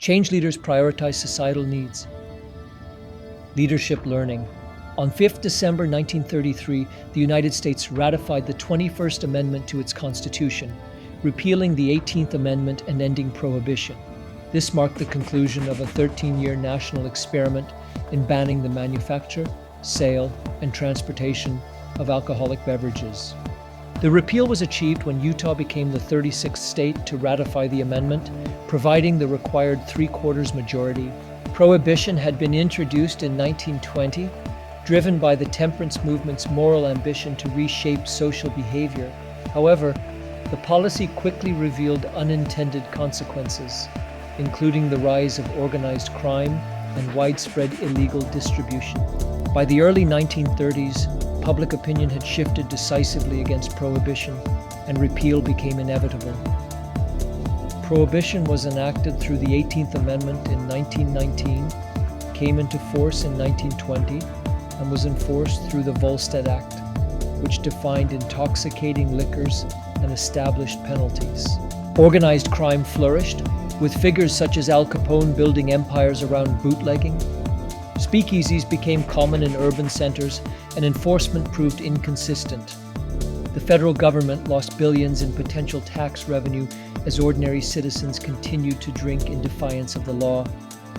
Change leaders prioritize societal needs. Leadership learning. On 5th December 1933, the United States ratified the 21st Amendment to its Constitution, repealing the 18th Amendment and ending Prohibition. This marked the conclusion of a 13-year national experiment in banning the manufacture, sale, and transportation of alcoholic beverages. The repeal was achieved when Utah became the 36th state to ratify the amendment, providing the required three-quarters majority. Prohibition had been introduced in 1920, driven by the temperance movement's moral ambition to reshape social behavior. However, the policy quickly revealed unintended consequences, including the rise of organized crime and widespread illegal distribution. By the early 1930s, public opinion had shifted decisively against prohibition, and repeal became inevitable. Prohibition was enacted through the 18th Amendment in 1919, came into force in 1920, and was enforced through the Volstead Act, which defined intoxicating liquors and established penalties. Organized crime flourished, with figures such as Al Capone building empires around bootlegging. Speakeasies became common in urban centers, and enforcement proved inconsistent. The federal government lost billions in potential tax revenue as ordinary citizens continued to drink in defiance of the law.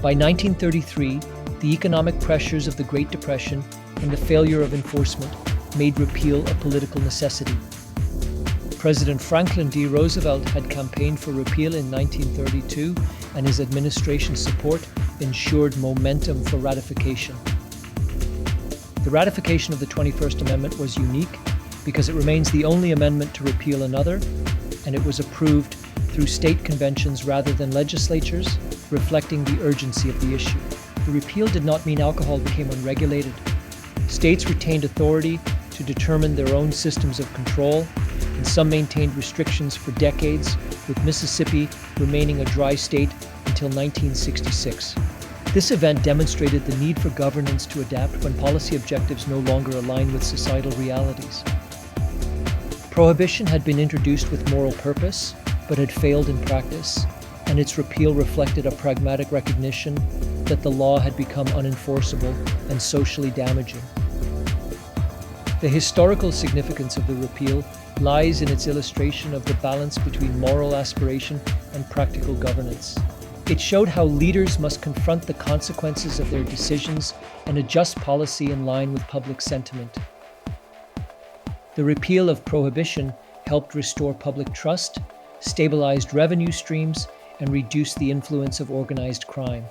By 1933, the economic pressures of the Great Depression and the failure of enforcement made repeal a political necessity. President Franklin D. Roosevelt had campaigned for repeal in 1932, and his administration's support ensured momentum for ratification. The ratification of the 21st Amendment was unique because it remains the only amendment to repeal another, and it was approved through state conventions rather than legislatures, reflecting the urgency of the issue. The repeal did not mean alcohol became unregulated. States retained authority to determine their own systems of control, and some maintained restrictions for decades, with Mississippi remaining a dry state until 1966. This event demonstrated the need for governance to adapt when policy objectives no longer align with societal realities. Prohibition had been introduced with moral purpose, but had failed in practice, and its repeal reflected a pragmatic recognition that the law had become unenforceable and socially damaging. The historical significance of the repeal lies in its illustration of the balance between moral aspiration and practical governance. It showed how leaders must confront the consequences of their decisions and adjust policy in line with public sentiment. The repeal of prohibition helped restore public trust, stabilized revenue streams, and reduced the influence of organized crime.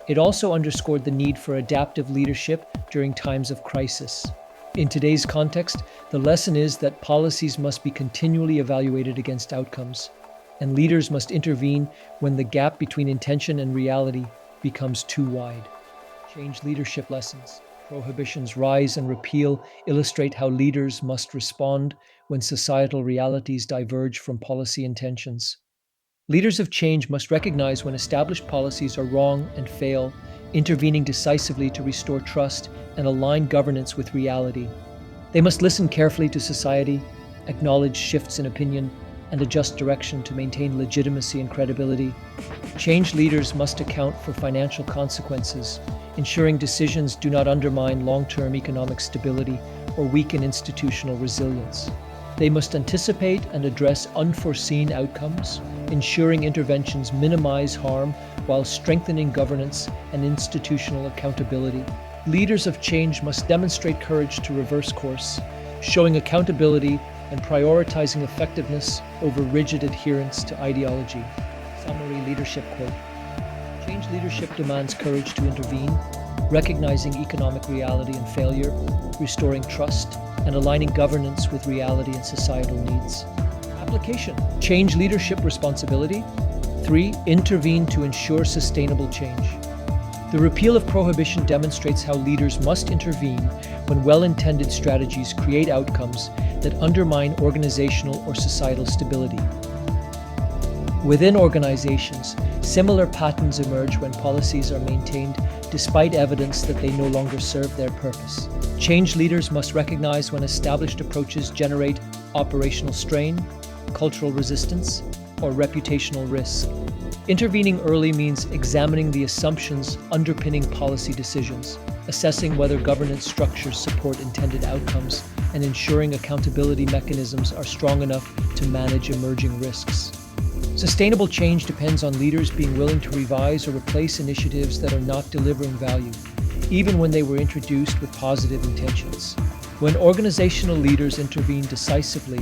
It also underscored the need for adaptive leadership during times of crisis. In today's context, the lesson is that policies must be continually evaluated against outcomes, and leaders must intervene when the gap between intention and reality becomes too wide. Change leadership lessons. Prohibition's rise and repeal illustrate how leaders must respond when societal realities diverge from policy intentions. Leaders of change must recognize when established policies are wrong and fail, intervening decisively to restore trust and align governance with reality. They must listen carefully to society, acknowledge shifts in opinion, and adjust direction to maintain legitimacy and credibility. Change leaders must account for financial consequences, ensuring decisions do not undermine long-term economic stability or weaken institutional resilience. They must anticipate and address unforeseen outcomes, ensuring interventions minimize harm while strengthening governance and institutional accountability. Leaders of change must demonstrate courage to reverse course, showing accountability and prioritizing effectiveness over rigid adherence to ideology. Summary leadership quote. Change leadership demands courage to intervene, recognizing economic reality and failure, restoring trust, and aligning governance with reality and societal needs. Application. Change leadership responsibility. 3. Intervene to ensure sustainable change. The repeal of prohibition demonstrates how leaders must intervene when well-intended strategies create outcomes that undermine organizational or societal stability. Within organizations, similar patterns emerge when policies are maintained despite evidence that they no longer serve their purpose. Change leaders must recognize when established approaches generate operational strain, cultural resistance, or reputational risk. Intervening early means examining the assumptions underpinning policy decisions, assessing whether governance structures support intended outcomes, and ensuring accountability mechanisms are strong enough to manage emerging risks. Sustainable change depends on leaders being willing to revise or replace initiatives that are not delivering value, even when they were introduced with positive intentions. When organizational leaders intervene decisively,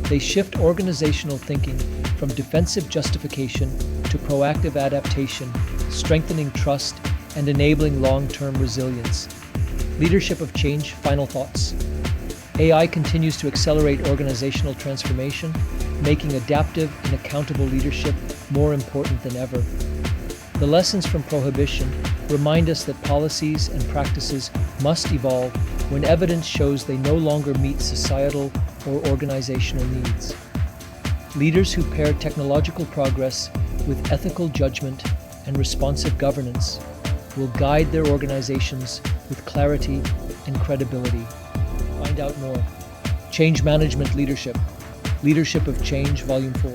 they shift organizational thinking from defensive justification to proactive adaptation, strengthening trust and enabling long-term resilience. Leadership of change, final thoughts. AI continues to accelerate organizational transformation, making adaptive and accountable leadership more important than ever. The lessons from Prohibition remind us that policies and practices must evolve when evidence shows they no longer meet societal or organizational needs. Leaders who pair technological progress with ethical judgment and responsive governance will guide their organizations with clarity and credibility. Find out more. Change Management Leadership. Leadership of Change, Volume 4.